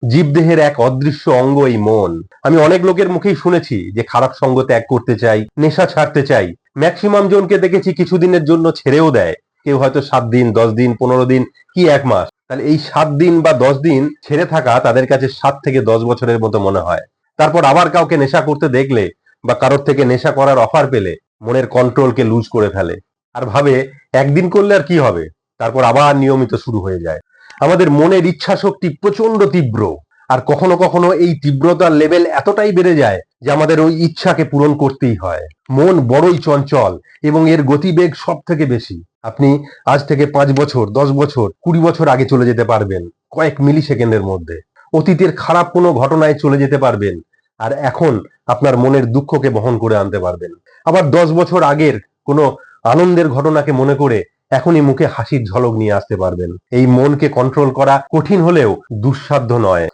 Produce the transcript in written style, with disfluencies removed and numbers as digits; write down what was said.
জীবদেহের এক অদৃশ্য অঙ্গ এই মন। আমি অনেক লোকের মুখেই শুনেছি যে খারাপ সঙ্গ ত্যাগ করতে চাই, নেশা ছাড়তে চাই। ম্যাক্সিমাম জনকে দেখেছি কিছুদিনের জন্য ছেড়েও দেয়। কেউ হয়তো 7 দিন, 10 দিন, 15 দিন, কি 1 মাস। তাহলে এই 7 দিন বা 10 দিন ছেড়ে থাকা তাদের কাছে 7 থেকে 10 বছরের মতো মনে হয়। তারপর আবার কাউকে নেশা করতে দেখলে বা কারোর থেকে নেশা করার অফার পেলে মনের কন্ট্রোলকে লুজ করে ফেলে আর ভাবে একদিন করলে আর কি হবে, তারপর আবার নিয়মিত শুরু হয়ে যায়। আমাদের মনের ইচ্ছা শক্তি প্রচন্ড তীব্র, আর কখনো কখনো এই তীব্রতার লেভেল এতটাই বেড়ে যায় যে আমাদের ওই ইচ্ছাকে পূরণ করতেই হয়। মন বড়ই চঞ্চল এবং এর গতিবেগ সব থেকে বেশি। আপনি আজ থেকে 5 বছর, 10 বছর, 20 বছর আগে চলে যেতে পারবেন কয়েক মিলি সেকেন্ডের মধ্যে। অতীতের খারাপ কোনো ঘটনায় চলে যেতে পারবেন আর এখন আপনার মনের দুঃখকে বহন করে আনতে পারবেন। আবার 10 বছর আগের কোনো আনন্দের ঘটনাকে মনে করে এখনই মুখে হাসির ঝলক নিয়ে আসতে পারবেন। এই মনকে কন্ট্রোল করা কঠিন হলেও দুঃসাধ্য নয়।